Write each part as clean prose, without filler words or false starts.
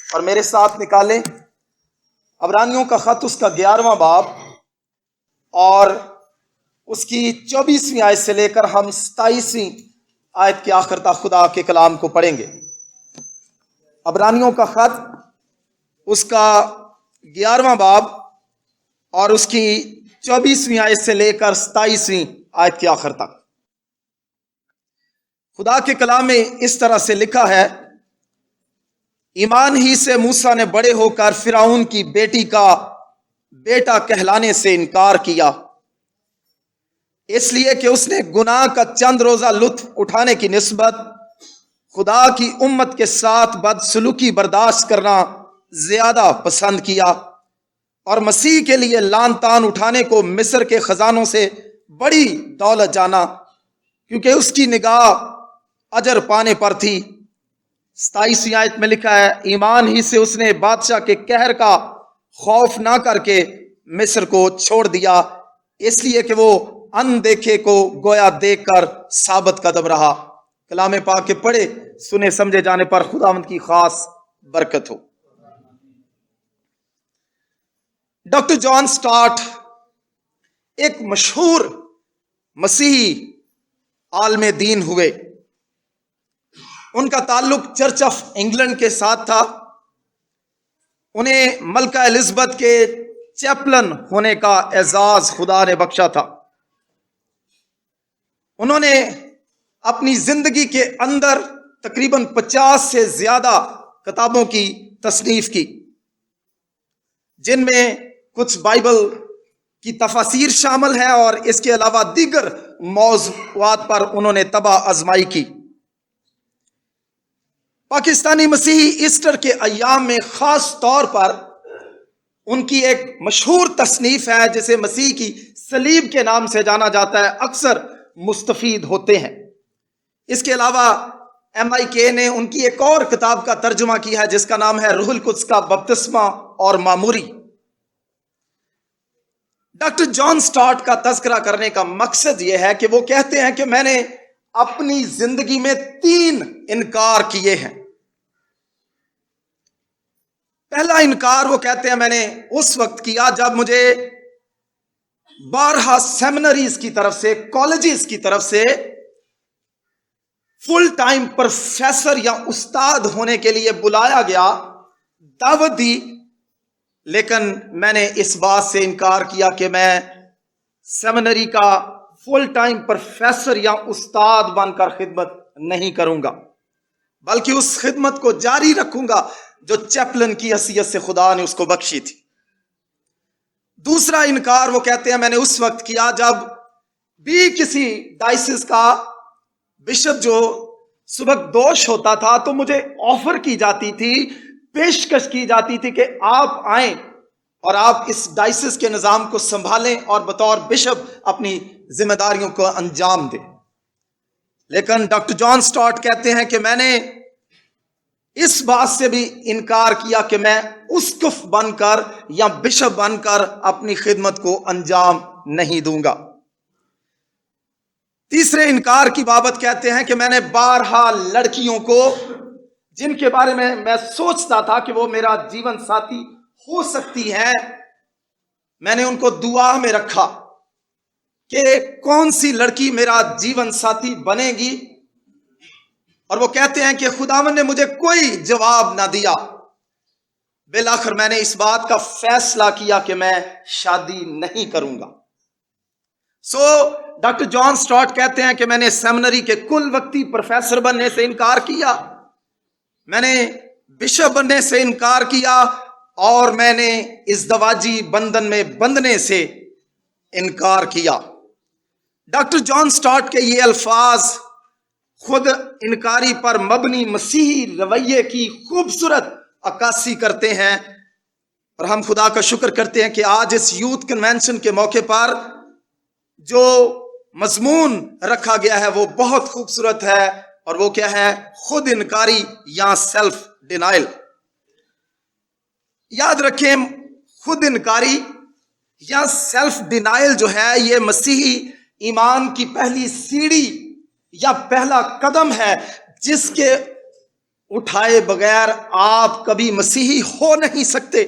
اور میرے ساتھ نکالیں عبرانیوں کا خط اس کا 11واں باب اور اس کی 24ویں آیت سے لے کر ہم 27ویں آیت کے آخر تک خدا کے کلام کو پڑھیں گے۔ عبرانیوں کا خط اس کا 11واں باب اور اس کی 24ویں آیت سے لے کر 27ویں آیت کے آخر تک۔ خدا کے کلام میں اس طرح سے لکھا ہے، ایمان ہی سے موسیٰ نے بڑے ہو کر فرعون کی بیٹی کا بیٹا کہلانے سے انکار کیا، اس لیے کہ اس نے گناہ کا چند روزہ لطف اٹھانے کی نسبت خدا کی امت کے ساتھ بدسلوکی برداشت کرنا زیادہ پسند کیا، اور مسیح کے لیے لان تان اٹھانے کو مصر کے خزانوں سے بڑی دولت جانا، کیونکہ اس کی نگاہ اجر پانے پر تھی۔ 27ویں آیت میں لکھا ہے، ایمان ہی سے اس نے بادشاہ کے قہر کا خوف نہ کر کے مصر کو چھوڑ دیا، اس لیے کہ وہ ان دیکھے کو گویا دیکھ کر ثابت قدم رہا۔ کلام پاک کے پڑھے سنے سمجھے جانے پر خداوند کی خاص برکت ہو۔ ڈاکٹر جان سٹارٹ ایک مشہور مسیحی عالم دین ہوئے۔ ان کا تعلق چرچ آف انگلینڈ کے ساتھ تھا۔ انہیں ملکہ الزبتھ کے چیپلن ہونے کا اعزاز خدا نے بخشا تھا۔ انہوں نے اپنی زندگی کے اندر تقریباً 50 سے زیادہ کتابوں کی تصنیف کی، جن میں کچھ بائبل کی تفاسیر شامل ہے اور اس کے علاوہ دیگر موضوعات پر انہوں نے طبع آزمائی کی۔ پاکستانی مسیحی ایسٹر کے ایام میں خاص طور پر ان کی ایک مشہور تصنیف ہے جسے مسیح کی صلیب کے نام سے جانا جاتا ہے، اکثر مستفید ہوتے ہیں۔ اس کے علاوہ MIK نے ان کی ایک اور کتاب کا ترجمہ کیا ہے جس کا نام ہے روح القدس کا بپتسمہ اور معموری۔ ڈاکٹر جان سٹارٹ کا تذکرہ کرنے کا مقصد یہ ہے کہ وہ کہتے ہیں کہ میں نے اپنی زندگی میں 3 انکار کیے ہیں۔ پہلا انکار وہ کہتے ہیں میں نے اس وقت کیا جب مجھے 12 سیمنریز کی طرف سے، کالجز کی طرف سے فل ٹائم پروفیسر یا استاد ہونے کے لیے بلایا گیا، دعوت دی، لیکن میں نے اس بات سے انکار کیا کہ میں سیمنری کا فل ٹائم پروفیسر یا استاد بن کر خدمت نہیں کروں گا، بلکہ اس خدمت کو جاری رکھوں گا جو چیپلن کی حیثیت سے خدا نے اس کو بخشی تھی۔ دوسرا انکار وہ کہتے ہیں میں نے اس وقت کیا جب بھی کسی ڈائسس کا بشپ جو سبکدوش ہوتا تھا تو مجھے آفر کی جاتی تھی، پیشکش کی جاتی تھی کہ آپ آئیں اور آپ اس ڈائسس کے نظام کو سنبھالیں اور بطور بشپ اپنی ذمہ داریوں کو انجام دیں۔ لیکن ڈاکٹر جان سٹارٹ کہتے ہیں کہ میں نے اس بات سے بھی انکار کیا کہ میں اسقف بن کر یا بشپ بن کر اپنی خدمت کو انجام نہیں دوں گا۔ تیسرے انکار کی بابت کہتے ہیں کہ میں نے 12 لڑکیوں کو جن کے بارے میں سوچتا تھا کہ وہ میرا جیون ساتھی ہو سکتی ہے، میں نے ان کو دعا میں رکھا کہ کون سی لڑکی میرا جیون ساتھی بنے گی، اور وہ کہتے ہیں کہ خداوند نے مجھے کوئی جواب نہ دیا۔ بالآخر میں نے اس بات کا فیصلہ کیا کہ میں شادی نہیں کروں گا۔ ڈاکٹر جان سٹارٹ کہتے ہیں کہ میں نے سیمنری کے کل وقتی پروفیسر بننے سے انکار کیا، میں نے بشپ بننے سے انکار کیا، اور میں نے ازدواجی بندھن میں بندھنے سے انکار کیا۔ ڈاکٹر جان سٹارٹ کے یہ الفاظ خود انکاری پر مبنی مسیحی رویے کی خوبصورت عکاسی کرتے ہیں، اور ہم خدا کا شکر کرتے ہیں کہ آج اس یوتھ کنونشن کے موقع پر جو مضمون رکھا گیا ہے وہ بہت خوبصورت ہے، اور وہ کیا ہے؟ خود انکاری یا سیلف ڈینائل۔ یاد رکھیں، خود انکاری یا سیلف ڈینائل جو ہے یہ مسیحی ایمان کی پہلی سیڑھی یا پہلا قدم ہے، جس کے اٹھائے بغیر آپ کبھی مسیحی ہو نہیں سکتے.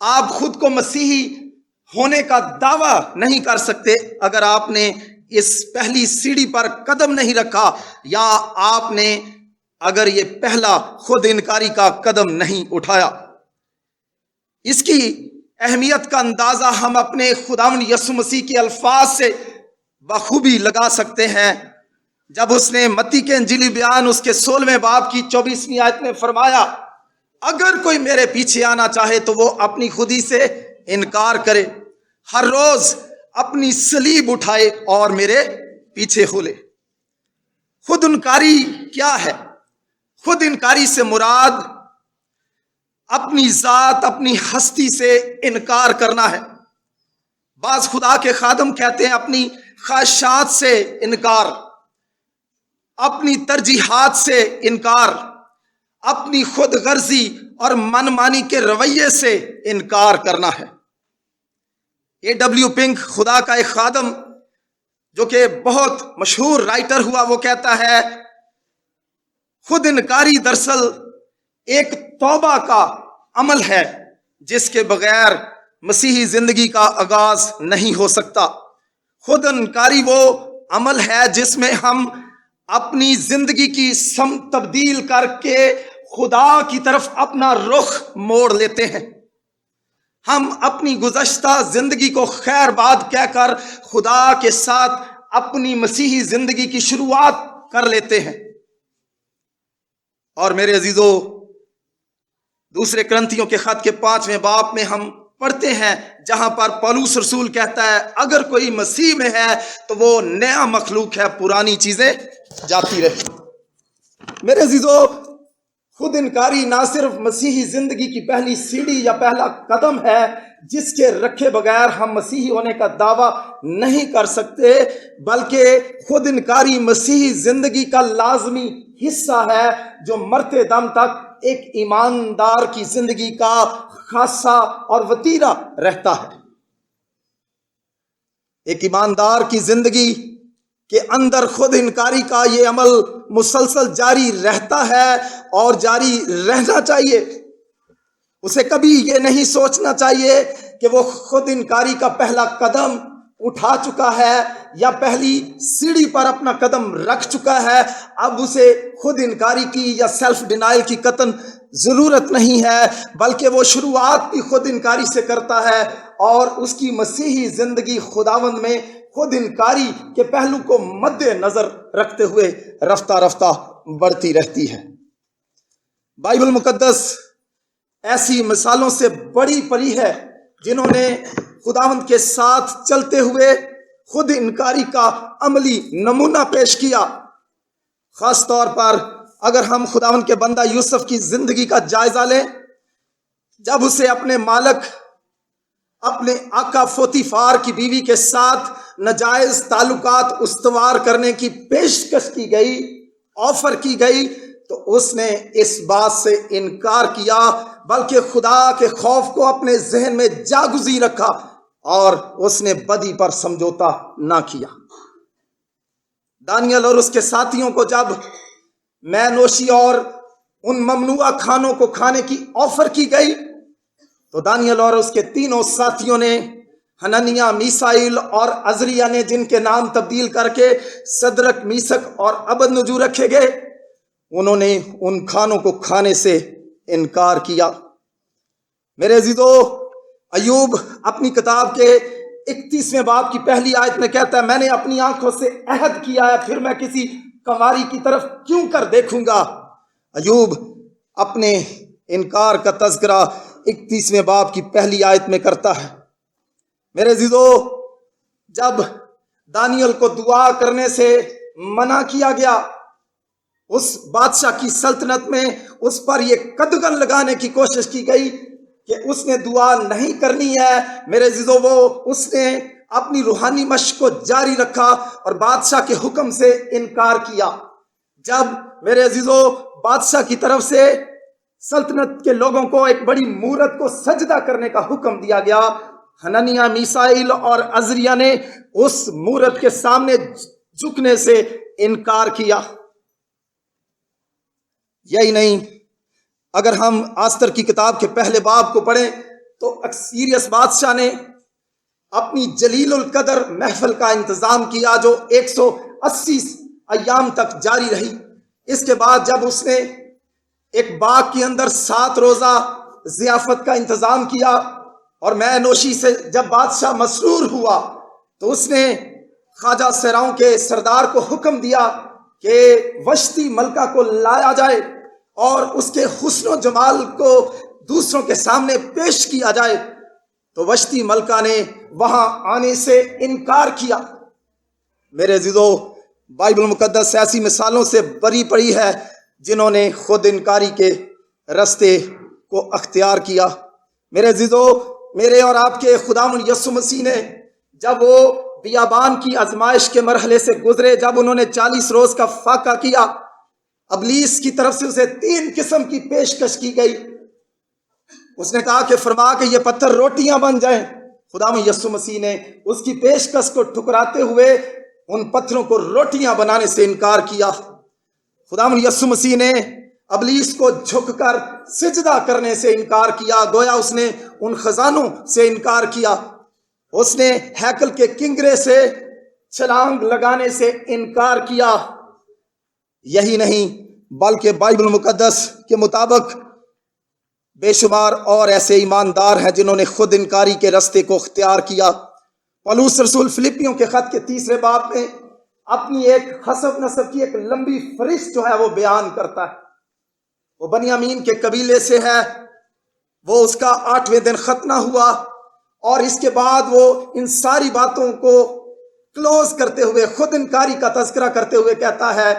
آپ خود کو مسیحی ہونے کا دعویٰ نہیں کر سکتے اگر آپ نے اس پہلی سیڑھی پر قدم نہیں رکھا, یا آپ نے اگر یہ پہلا خود انکاری کا قدم نہیں اٹھایا. اس کی اہمیت کا اندازہ ہم اپنے خداوند یسوع مسیح کے الفاظ سے بخوبی لگا سکتے ہیں, جب اس نے متی کے انجیلی بیان اس کے 16ویں باب کی 24ویں آیت میں فرمایا, اگر کوئی میرے پیچھے آنا چاہے تو وہ اپنی خودی سے انکار کرے, ہر روز اپنی صلیب اٹھائے اور میرے پیچھے ہو لے. خود انکاری کیا ہے؟ خود انکاری سے مراد اپنی ذات, اپنی ہستی سے انکار کرنا ہے. بعض خدا کے خادم کہتے ہیں اپنی خواہشات سے انکار, اپنی ترجیحات سے انکار, اپنی خود غرضی اور من مانی کے رویے سے انکار کرنا ہے. A.W. پنک, خدا کا ایک خادم جو کہ بہت مشہور رائٹر ہوا, وہ کہتا ہے خود انکاری دراصل ایک توبہ کا عمل ہے جس کے بغیر مسیحی زندگی کا آغاز نہیں ہو سکتا. خود انکاری وہ عمل ہے جس میں ہم اپنی زندگی کی سمت تبدیل کر کے خدا کی طرف اپنا رخ موڑ لیتے ہیں. ہم اپنی گزشتہ زندگی کو خیر باد کہہ کر خدا کے ساتھ اپنی مسیحی زندگی کی شروعات کر لیتے ہیں. اور میرے عزیزو, دوسرے کرنتھیوں کے خط کے 5ویں باب میں ہم پڑھتے ہیں جہاں پر پولس رسول کہتا ہے اگر کوئی مسیح میں ہے تو وہ نیا مخلوق ہے, پرانی چیزیں جاتی رہی. میرے عزیزو, خود انکاری نہ صرف مسیحی زندگی کی پہلی سیڑھی یا پہلا قدم ہے جس کے رکھے بغیر ہم مسیحی ہونے کا دعویٰ نہیں کر سکتے, بلکہ خود انکاری مسیحی زندگی کا لازمی حصہ ہے جو مرتے دم تک ایک ایماندار کی زندگی کا خاصہ اور وتیرہ رہتا ہے. ایک ایماندار کی زندگی کے اندر خود انکاری کا یہ عمل مسلسل جاری رہتا ہے اور جاری رہنا چاہیے. اسے کبھی یہ نہیں سوچنا چاہیے کہ وہ خود انکاری کا پہلا قدم اٹھا چکا ہے یا پہلی سیڑھی پر اپنا قدم رکھ چکا ہے, اب اسے خود انکاری کی یا سیلف ڈینائل کی قطعاً ضرورت نہیں ہے, بلکہ وہ شروعات بھی خود انکاری سے کرتا ہے اور اس کی مسیحی زندگی خداوند میں خود انکاری کے پہلو کو مد نظر رکھتے ہوئے رفتہ رفتہ بڑھتی رہتی ہے. بائبل مقدس ایسی مثالوں سے بڑی پری ہے جنہوں نے خداوند کے ساتھ چلتے ہوئے خود انکاری کا عملی نمونہ پیش کیا. خاص طور پر اگر ہم خداوند کے بندہ یوسف کی زندگی کا جائزہ لیں, جب اسے اپنے مالک اپنے آقا فوتیفار کی بیوی کے ساتھ ناجائز تعلقات استوار کرنے کی پیشکش کی گئی, آفر کی گئی, تو اس نے اس بات سے انکار کیا, بلکہ خدا کے خوف کو اپنے ذہن میں جاگزی رکھا اور اس نے بدی پر سمجھوتا نہ کیا. دانیال اور اس کے ساتھیوں کو جب میں نوشی اور ان ممنوعہ کھانوں کو کھانے کی آفر کی گئی تو دانیال اور اس کے تینوں ساتھیوں نے, حنانیہ, میسائیل اور عزریہ نے, جن کے نام تبدیل کر کے صدرک, میثق اور ابدنجو رکھے گئے, انہوں نے ان کھانوں کو کھانے سے انکار کیا. میرے عزیزو, ایوب اپنی کتاب کے 31ویں باب کی پہلی آیت میں کہتا ہے میں نے اپنی آنکھوں سے عہد کیا ہے, پھر میں کسی کنواری کی طرف کیوں کر دیکھوں گا. ایوب اپنے انکار کا تذکرہ 31ویں باب کی پہلی آیت میں کرتا ہے. میرے عزیزو, جب دانیال کو دعا کرنے سے منع کیا گیا, اس بادشاہ کی سلطنت میں اس پر یہ قدغن لگانے کی کوشش کی گئی کہ اس نے دعا نہیں کرنی ہے. میرے عزیزو, اس نے اپنی روحانی مشق کو جاری رکھا اور بادشاہ کے حکم سے انکار کیا. جب میرے عزیزو بادشاہ کی طرف سے سلطنت کے لوگوں کو ایک بڑی مورت کو سجدہ کرنے کا حکم دیا گیا, حنانیہ, میسائیل اور عزریہ نے اس مورت کے سامنے جھکنے سے انکار کیا. یہی نہیں، اگر ہم آستر کی کتاب کے پہلے باب کو پڑھیں تو اکسیریس بادشاہ نے اپنی جلیل القدر محفل کا انتظام کیا جو 180 ایام تک جاری رہی۔ اس کے بعد جب اس نے ایک باغ کے اندر 7 روزہ ضیافت کا انتظام کیا اور مے نوشی سے جب بادشاہ مسرور ہوا تو اس نے خواجہ سیراؤں کے سردار کو حکم دیا کہ وشتی ملکہ کو لایا جائے اور اس کے حسن و جمال کو دوسروں کے سامنے پیش کیا جائے۔ تو وشتی ملکہ نے وہاں آنے سے انکار کیا۔ میرے عزیزو، بائبل مقدس ایسی مثالوں سے بری پڑی ہے جنہوں نے خود انکاری کے راستے کو اختیار کیا۔ میرے عزیزو، میرے اور آپ کے خداوند یسوع مسیح نے جب وہ بیابان کی آزمائش کے مرحلے سے گزرے، جب انہوں نے 40 روز کا فاقہ کیا، ابلیس کی طرف سے اسے 3 قسم کی پیشکش کی گئی۔ اس نے کہا کہ فرما کہ یہ پتھر روٹیاں بن جائیں۔ خداوند یسوع مسیح نے اس کی پیشکش کو ٹھکراتے ہوئے ان پتھروں کو روٹیاں بنانے سے انکار کیا۔ خداوند یسوع مسیح نے ابلیس کو جھک کر سجدہ کرنے سے انکار کیا، گویا اس نے ان خزانوں سے انکار کیا۔ اس نے ہیکل کے کنگرے سے چھلانگ لگانے سے انکار کیا۔ یہی نہیں بلکہ بائبل مقدس کے مطابق بے شمار اور ایسے ایماندار ہیں جنہوں نے خود انکاری کے راستے کو اختیار کیا۔ پولس رسول فلپیوں کے خط کے 3 باب میں اپنی ایک حسب نسب کی ایک لمبی فہرست جو ہے وہ بیان کرتا ہے۔ وہ بنیامین کے قبیلے سے ہے، وہ اس کا 8ویں دن ختنہ ہوا، اور اس کے بعد وہ ان ساری باتوں کو کلوز کرتے ہوئے خود انکاری کا تذکرہ کرتے ہوئے کہتا ہے،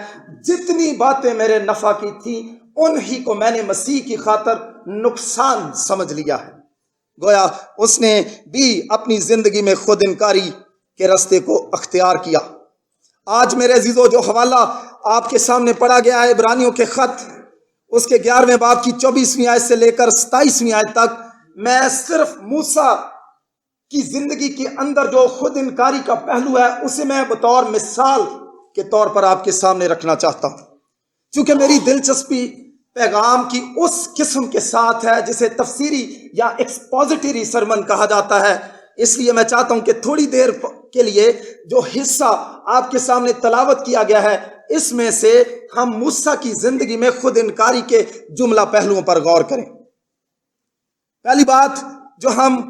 جتنی باتیں میرے نفع کی تھی انہی کو میں نے مسیح کی خاطر نقصان سمجھ لیا ہے۔ گویا اس نے بھی اپنی زندگی میں خود انکاری کے راستے کو اختیار کیا۔ آج میرے عزیزو جو حوالہ آپ کے سامنے پڑھا گیا ہے عبرانیوں کے خط اس کے 11ویں باب کی 24ویں آیت سے لے کر 27ویں آیت تک، میں صرف موسیٰ کی زندگی کے اندر جو خود انکاری کا پہلو ہے اسے میں بطور مثال کے طور پر آپ کے سامنے رکھنا چاہتا ہوں، چونکہ میری دلچسپی پیغام کی اس قسم کے ساتھ ہے جسے تفسیری یا ایکسپوزیٹری سرمن کہا جاتا ہے۔ اس لیے میں چاہتا ہوں کہ تھوڑی دیر کے لیے جو حصہ آپ کے سامنے تلاوت کیا گیا ہے اس میں سے ہم موسیٰ کی زندگی میں خود انکاری کے جملہ پہلوؤں پر غور کریں۔ پہلی بات جو ہم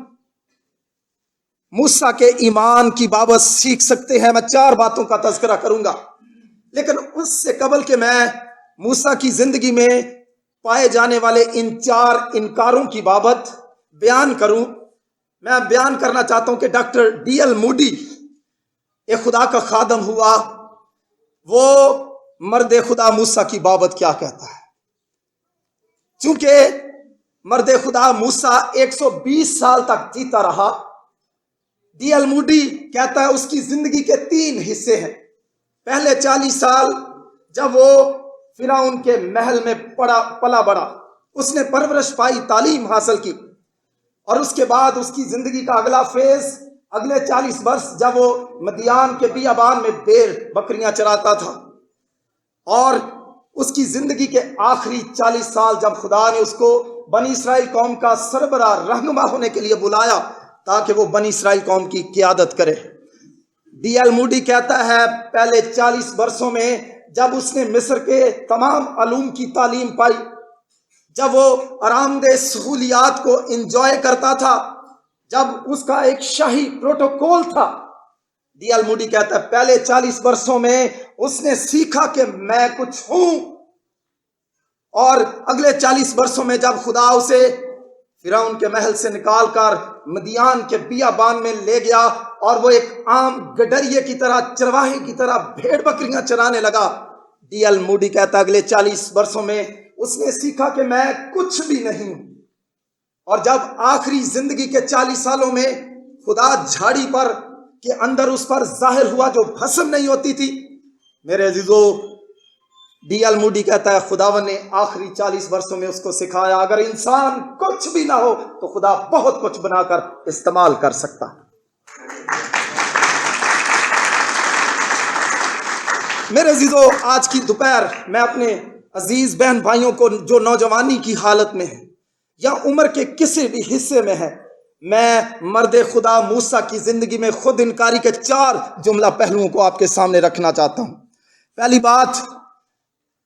موسیٰ کے ایمان کی بابت سیکھ سکتے ہیں، میں 4 باتوں کا تذکرہ کروں گا، لیکن اس سے قبل کہ میں موسیٰ کی زندگی میں پائے جانے والے ان 4 انکاروں کی بابت بیان کروں، میں بیان کرنا چاہتا ہوں کہ ڈاکٹر ڈی ایل موڈی ایک خدا کا خادم ہوا، وہ مرد خدا موسیٰ کی بابت کیا کہتا ہے۔ چونکہ مرد خدا موسیٰ 120 سال تک جیتا رہا، ڈی ایل موڈی کہتا ہے اس کی زندگی کے 3 حصے ہیں۔ پہلے 40 سال جب وہ فرعون کے محل میں پلا بڑا، اس نے پرورش پائی، تعلیم حاصل کی، اور اس کے بعد اس کی زندگی کا اگلا فیز، اگلے 40 برس جب وہ مدیان کے بیابان میں بھیڑ بکریاں چراتا تھا، اور اس کی زندگی کے آخری 40 سال جب خدا نے اس کو بنی اسرائیل قوم کا سربراہ رہنما ہونے کے لیے بلایا تاکہ وہ بنی اسرائیل قوم کی قیادت کرے۔ ڈی ایل موڈی کہتا ہے پہلے 40 برسوں میں جب اس نے مصر کے تمام علوم کی تعلیم پائی، جب وہ آرام دہ سہولیات کو انجوائے کرتا تھا، جب اس کا ایک شاہی پروٹوکول تھا، ڈی ایل موڈی کہتا ہے پہلے 40 برسوں میں اس نے سیکھا کہ میں کچھ ہوں، اور اگلے 40 برسوں میں جب خدا اسے فرعون کے محل سے نکال کر مدیان کے بیابان میں لے گیا اور وہ ایک عام گڈریے کی طرح، چرواہے کی طرح بھیڑ بکریاں چرانے لگا، ڈی ایل موڈی کہتا اگلے 40 برسوں میں اس نے سیکھا کہ میں کچھ بھی نہیں ہوں۔ اور جب آخری زندگی کے 40 سالوں میں خدا جھاڑی پر کے اندر اس پر ظاہر ہوا جو بھسم نہیں ہوتی تھی، میرے عزیزو ڈی ایل موڈی کہتا ہے خداوند نے آخری 40 برسوں میں اس کو سکھایا اگر انسان کچھ بھی نہ ہو تو خدا بہت کچھ بنا کر استعمال کر سکتا ہے۔ میرے عزیزو آج کی دوپہر میں اپنے عزیز بہن بھائیوں کو جو نوجوانی کی حالت میں ہے یا عمر کے کسی بھی حصے میں ہے، میں مرد خدا موسیٰ کی زندگی میں خود انکاری کے 4 جملہ پہلوؤں کو آپ کے سامنے رکھنا چاہتا ہوں۔ پہلی بات،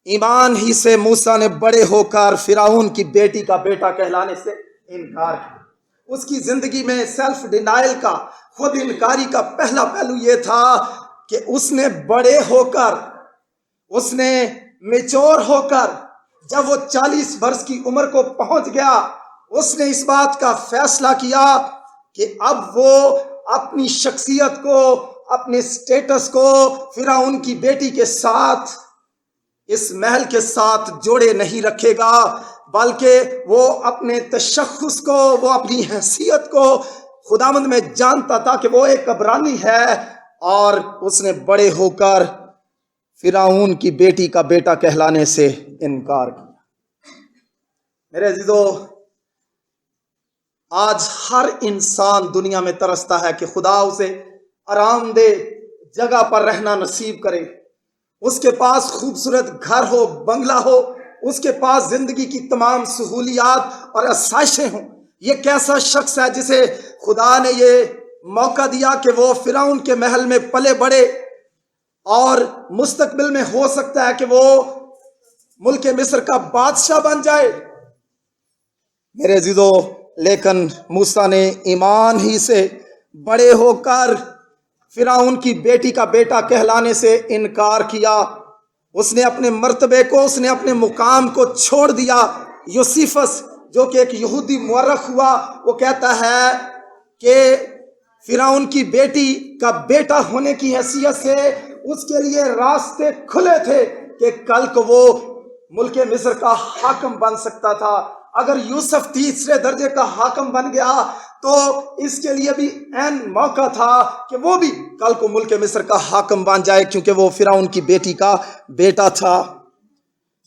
ایمان ہی سے موسیٰ نے بڑے ہو کر فرعون کی بیٹی کا بیٹا کہلانے سے انکار کیا۔ اس کی زندگی میں سیلف ڈینائل کا، خود انکاری کا پہلا پہلو یہ تھا کہ اس نے بڑے ہو کر، اس نے میچور ہو کر، جب وہ 40 برس کی عمر کو پہنچ گیا، اس نے اس بات کا فیصلہ کیا کہ اب وہ اپنی شخصیت کو، اپنے سٹیٹس کو فرعون کی بیٹی کے ساتھ، اس محل کے ساتھ جوڑے نہیں رکھے گا، بلکہ وہ اپنے تشخص کو، وہ اپنی حیثیت کو خداوند میں جانتا تھا کہ وہ ایک عبرانی ہے، اور اس نے بڑے ہو کر فرعون کی بیٹی کا بیٹا کہلانے سے انکار کیا۔ میرے عزیزو، آج ہر انسان دنیا میں ترستا ہے کہ خدا اسے آرام دہ جگہ پر رہنا نصیب کرے، اس کے پاس خوبصورت گھر ہو، بنگلہ ہو، اس کے پاس زندگی کی تمام سہولیات اور آسائشیں ہوں۔ یہ کیسا شخص ہے جسے خدا نے یہ موقع دیا کہ وہ فرعون کے محل میں پلے بڑھے، اور مستقبل میں ہو سکتا ہے کہ وہ ملک مصر کا بادشاہ بن جائے۔ میرے عزیزو، لیکن موسیٰ نے ایمان ہی سے بڑے ہو کر فرعون کی بیٹی کا بیٹا کہلانے سے انکار کیا۔ اس نے اپنے مرتبے کو، اس نے اپنے مقام کو چھوڑ دیا۔ یوسیفس جو کہ ایک یہودی مورخ ہوا، وہ کہتا ہے کہ فرعون کی بیٹی کا بیٹا ہونے کی حیثیت سے اس کے لیے راستے کھلے تھے کہ کل کو وہ ملک مصر کا حاکم بن سکتا تھا۔ اگر یوسف تیسرے درجے کا حاکم بن گیا تو اس کے لیے بھی عین موقع تھا کہ وہ بھی کل کو ملک مصر کا حاکم بن جائے، کیونکہ وہ فرعون کی بیٹی کا بیٹا تھا۔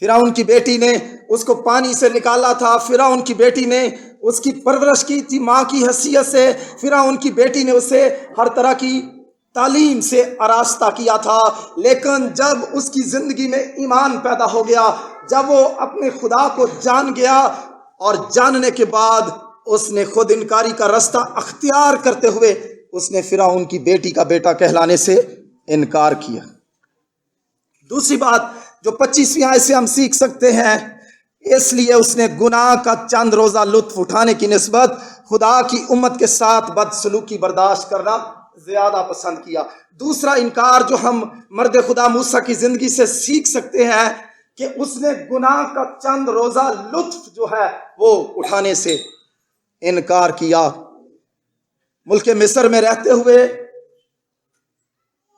فرعون کی بیٹی نے اس کو پانی سے نکالا تھا، فرعون کی بیٹی نے اس کی پرورش کی تھی ماں کی حیثیت سے، فرعون کی بیٹی نے اسے ہر طرح کی تعلیم سے آراستہ کیا تھا۔ لیکن جب اس کی زندگی میں ایمان پیدا ہو گیا، جب وہ اپنے خدا کو جان گیا، اور جاننے کے بعد اس نے خود انکاری کا راستہ اختیار کرتے ہوئے اس نے فرعون کی بیٹی کا بیٹا کہلانے سے انکار کیا۔ دوسری بات جو 25ویں آیت سے ہم سیکھ سکتے ہیں، اس لیے اس نے گناہ کا چند روزہ لطف اٹھانے کی نسبت خدا کی امت کے ساتھ بدسلوکی برداشت کرنا زیادہ پسند کیا۔ دوسرا انکار جو ہم مرد خدا موسیٰ کی زندگی سے سیکھ سکتے ہیں کہ اس نے گناہ کا چند روزہ لطف جو ہے وہ اٹھانے سے انکار کیا۔ ملک مصر میں رہتے ہوئے،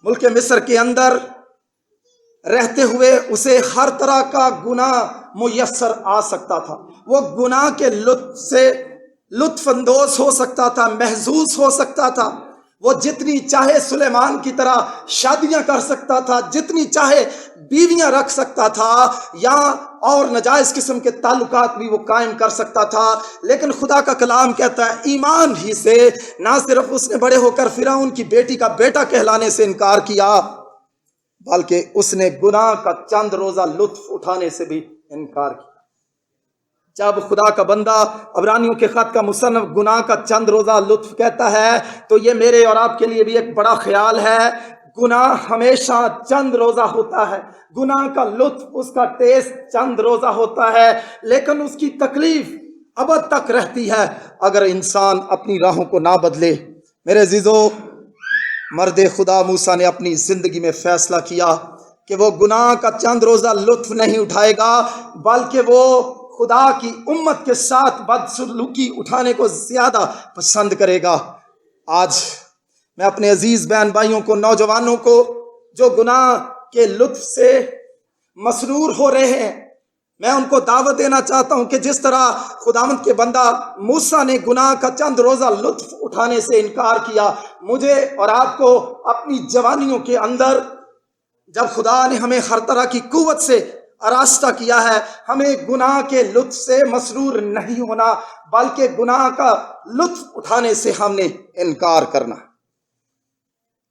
ملک مصر کے اندر رہتے ہوئے اسے ہر طرح کا گناہ میسر آ سکتا تھا۔ وہ گناہ کے لطف سے لطف اندوز ہو سکتا تھا، محظوظ ہو سکتا تھا۔ وہ جتنی چاہے سلیمان کی طرح شادیاں کر سکتا تھا، جتنی چاہے بیویاں رکھ سکتا تھا، یا اور ناجائز قسم کے تعلقات بھی وہ قائم کر سکتا تھا۔ لیکن خدا کا کلام کہتا ہے ایمان ہی سے نہ صرف اس نے بڑے ہو کر فرعون کی بیٹی کا بیٹا کہلانے سے انکار کیا، بلکہ اس نے گناہ کا چند روزہ لطف اٹھانے سے بھی انکار کیا۔ جب خدا کا بندہ عبرانیوں کے خط کا مصنف گناہ کا چند روزہ لطف کہتا ہے تو یہ میرے اور آپ کے لیے بھی ایک بڑا خیال ہے۔ گناہ ہمیشہ چند روزہ ہوتا ہے، گناہ کا لطف، اس کا ٹیسٹ چند روزہ ہوتا ہے، لیکن اس کی تکلیف ابد تک رہتی ہے اگر انسان اپنی راہوں کو نہ بدلے۔ میرے عزیزو، مرد خدا موسیٰ نے اپنی زندگی میں فیصلہ کیا کہ وہ گناہ کا چند روزہ لطف نہیں اٹھائے گا، بلکہ وہ خدا کی امت کے ساتھ بدسلوکی اٹھانے کو زیادہ پسند کرے گا۔ آج میں اپنے عزیز بہن بھائیوں کو، نوجوانوں کو جو گناہ کے لطف سے مسرور ہو رہے ہیں، میں ان کو دعوت دینا چاہتا ہوں کہ جس طرح خداوند کے بندہ موسیٰ نے گناہ کا چند روزہ لطف اٹھانے سے انکار کیا، مجھے اور آپ کو اپنی جوانیوں کے اندر جب خدا نے ہمیں ہر طرح کی قوت سے آراستہ کیا ہے، ہمیں گناہ کے لطف سے مسرور نہیں ہونا، بلکہ گناہ کا لطف اٹھانے سے ہم نے انکار کرنا۔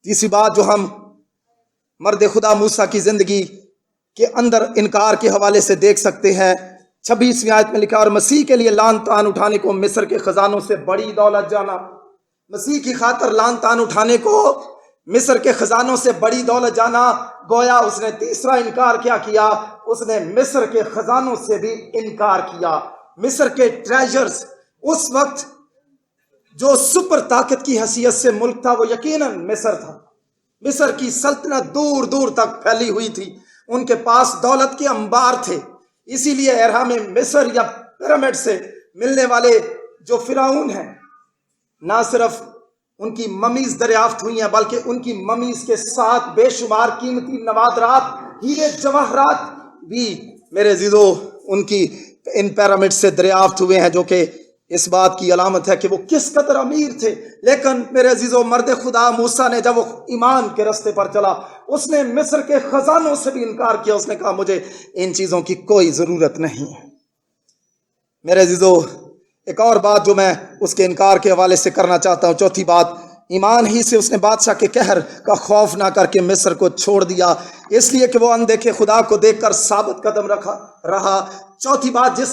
تیسری بات جو ہم مرد خدا موسیٰ کی زندگی کے اندر انکار کے حوالے سے دیکھ سکتے ہیں۔ 26ویں آیت میں لکھا، اور مسیح کے لیے لان تان اٹھانے کو مصر کے خزانوں سے بڑی دولت جانا۔ مسیح کی خاطر لان تان اٹھانے کو مصر کے خزانوں سے بڑی دولت جانا، گویا اس نے تیسرا انکار کیا کیا، اس نے مصر کے خزانوں سے بھی انکار کیا۔ مصر کے ٹریجرز، اس وقت جو سپر طاقت کی حیثیت سے ملک تھا وہ یقیناً مصر تھا۔ مصر کی سلطنت دور دور تک پھیلی ہوئی تھی، ان کے پاس دولت کے انبار تھے، اسی لیے اہرام مصر یا پیرامڈ سے ملنے والے جو فرعون ہیں، نہ صرف ان کی ممیز دریافت ہوئی ہیں بلکہ ان کی ممیز کے ساتھ بے شمار قیمتی نوادرات، ہیرے جواہرات بھی میرے عزیزو ان کی ان پیرامڈ سے دریافت ہوئے ہیں، جو کہ اس بات کی علامت ہے کہ وہ کس قدر امیر تھے۔ لیکن میرے عزیزو مرد خدا موسیٰ نے جب وہ ایمان کے رستے پر چلا، اس نے مصر کے خزانوں سے بھی انکار کیا، اس نے کہا مجھے ان چیزوں کی کوئی ضرورت نہیں ہے۔ میرے عزیزو ایک اور بات جو میں اس کے انکار کے حوالے سے کرنا چاہتا ہوں، چوتھی بات، ایمان ہی سے اس نے بادشاہ کے قہر کا خوف نہ کر کے مصر کو چھوڑ دیا، اس لیے کہ وہ اندیکھے خدا کو دیکھ کر ثابت قدم رہا۔ چوتھی بات جس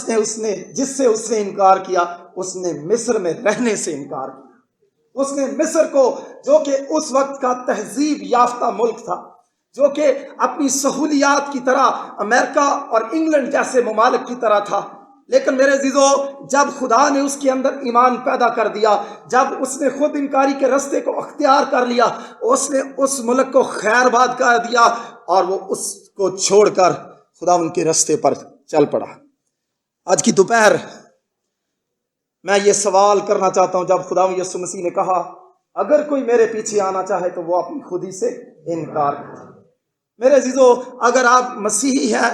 سے اس نے انکار کیا، اس نے مصر میں رہنے سے انکار کیا۔ اس نے مصر کو، جو کہ اس وقت کا تہذیب یافتہ ملک تھا، جو کہ اپنی سہولیات کی طرح امریکہ اور انگلینڈ جیسے ممالک کی طرح تھا، لیکن میرے عزیزو جب خدا نے اس کے اندر ایمان پیدا کر دیا، جب اس نے خود انکاری کے رستے کو اختیار کر لیا، اس نے اس ملک کو خیر باد کر دیا اور وہ اس کو چھوڑ کر خدا ان کے رستے پر چل پڑا۔ آج کی دوپہر میں یہ سوال کرنا چاہتا ہوں، جب خدا یسوع مسیح نے کہا اگر کوئی میرے پیچھے آنا چاہے تو وہ اپنی خودی سے انکار کرے۔ میرے عزیزو اگر آپ مسیحی ہیں،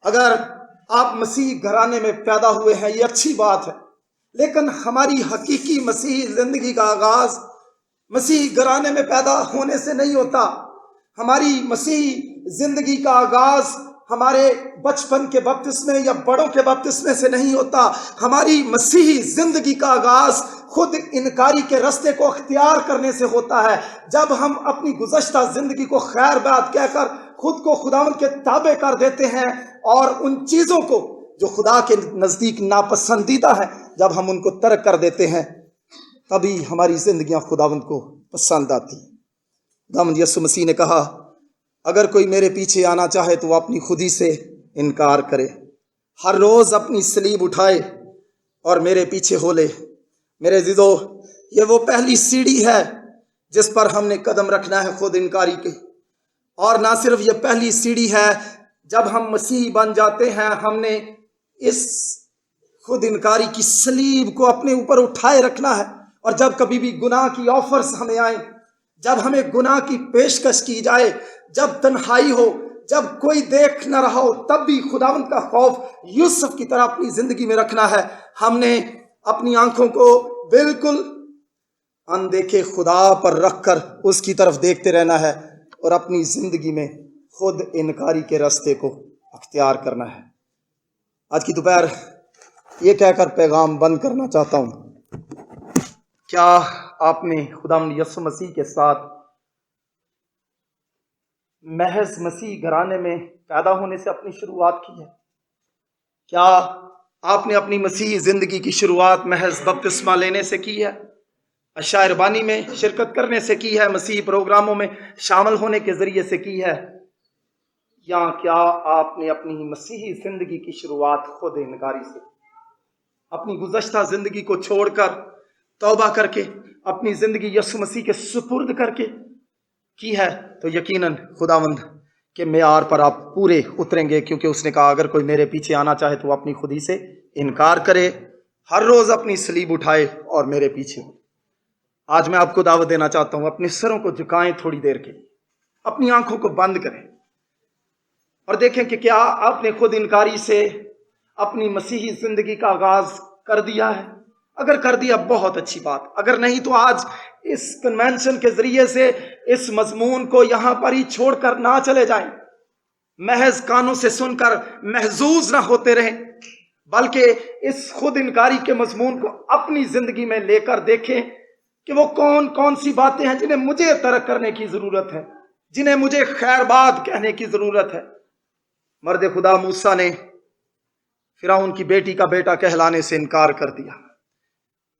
اگر آپ مسیحی گھرانے میں پیدا ہوئے ہیں، یہ اچھی بات ہے، لیکن ہماری حقیقی مسیحی زندگی کا آغاز مسیحی گھرانے میں پیدا ہونے سے نہیں ہوتا۔ ہماری مسیحی زندگی کا آغاز ہمارے بچپن کے بپتسمے یا بڑوں کے بپتسمے سے نہیں ہوتا۔ ہماری مسیحی زندگی کا آغاز خود انکاری کے رستے کو اختیار کرنے سے ہوتا ہے، جب ہم اپنی گزشتہ زندگی کو خیر باد کہہ کر خود کو خداوند کے تابع کر دیتے ہیں، اور ان چیزوں کو جو خدا کے نزدیک ناپسندیدہ ہے جب ہم ان کو ترک کر دیتے ہیں، تبھی ہماری زندگیاں خداوند کو پسند آتی ہیں۔ خداوند یسوع مسیح نے کہا اگر کوئی میرے پیچھے آنا چاہے تو وہ اپنی خودی سے انکار کرے، ہر روز اپنی صلیب اٹھائے اور میرے پیچھے ہو لے۔ میرے عزیزو یہ وہ پہلی سیڑھی ہے جس پر ہم نے قدم رکھنا ہے خود انکاری کے، اور نہ صرف یہ پہلی سیڑھی ہے، جب ہم مسیحی بن جاتے ہیں ہم نے اس خود انکاری کی صلیب کو اپنے اوپر اٹھائے رکھنا ہے، اور جب کبھی بھی گناہ کی آفرز ہمیں آئیں، جب ہمیں گناہ کی پیشکش کی جائے، جب تنہائی ہو، جب کوئی دیکھ نہ رہا ہو، تب بھی خداوند کا خوف یوسف کی طرح اپنی زندگی میں رکھنا ہے۔ ہم نے اپنی آنکھوں کو بالکل اندیکھے خدا پر رکھ کر اس کی طرف دیکھتے رہنا ہے اور اپنی زندگی میں خود انکاری کے راستے کو اختیار کرنا ہے۔ آج کی دوپہر یہ کہہ کر پیغام بند کرنا چاہتا ہوں، کیا آپ نے خداوند یسوع مسیح کے ساتھ محض مسیح گھرانے میں پیدا ہونے سے اپنی شروعات کی ہے؟ کیا آپ نے اپنی مسیحی زندگی کی شروعات محض بپتسمہ لینے سے کی ہے، عشاء ربانی میں شرکت کرنے سے کی ہے، مسیحی پروگراموں میں شامل ہونے کے ذریعے سے کی ہے، یا کیا آپ نے اپنی مسیحی زندگی کی شروعات خود انکاری سے، اپنی گزشتہ زندگی کو چھوڑ کر، توبہ کر کے، اپنی زندگی یسوع مسیح کے سپرد کر کے کی ہے؟ تو یقیناً خداوند کے معیار پر آپ پورے اتریں گے، کیونکہ اس نے کہا اگر کوئی میرے پیچھے آنا چاہے تو وہ اپنی خودی سے انکار کرے، ہر روز اپنی صلیب اٹھائے اور میرے پیچھے ہو۔ آج میں آپ کو دعوت دینا چاہتا ہوں، اپنے سروں کو جھکائیں تھوڑی دیر کے، اپنی آنکھوں کو بند کریں اور دیکھیں کہ کیا آپ نے خود انکاری سے اپنی مسیحی زندگی کا آغاز کر دیا ہے۔ اگر کر دیا بہت اچھی بات، اگر نہیں تو آج اس کنونشن کے ذریعے سے اس مضمون کو یہاں پر ہی چھوڑ کر نہ چلے جائیں، محض کانوں سے سن کر محظوظ نہ ہوتے رہیں، بلکہ اس خود انکاری کے مضمون کو اپنی زندگی میں لے کر دیکھیں کہ وہ کون کون سی باتیں ہیں جنہیں مجھے ترک کرنے کی ضرورت ہے، جنہیں مجھے خیر باد کہنے کی ضرورت ہے۔ مرد خدا موسیٰ نے فرعون کی بیٹی کا بیٹا کہلانے سے انکار کر دیا.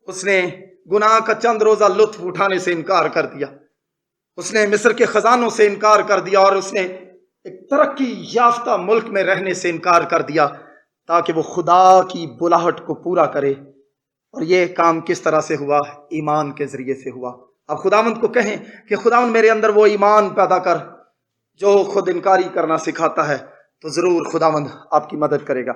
اس نے گناہ کا چند روزہ لطف اٹھانے سے انکار کر دیا. اس نے مصر کے خزانوں سے انکار کر دیا اور اس نے ایک ترقی یافتہ ملک میں رہنے سے انکار کر دیا تاکہ وہ خدا کی بلاہٹ کو پورا کرے. اور یہ کام کس طرح سے ہوا؟ ایمان کے ذریعے سے ہوا. اب خداوند کو کہیں کہ خداوند میرے اندر وہ ایمان پیدا کر جو خود انکاری کرنا سکھاتا ہے، تو ضرور خداوند آپ کی مدد کرے گا.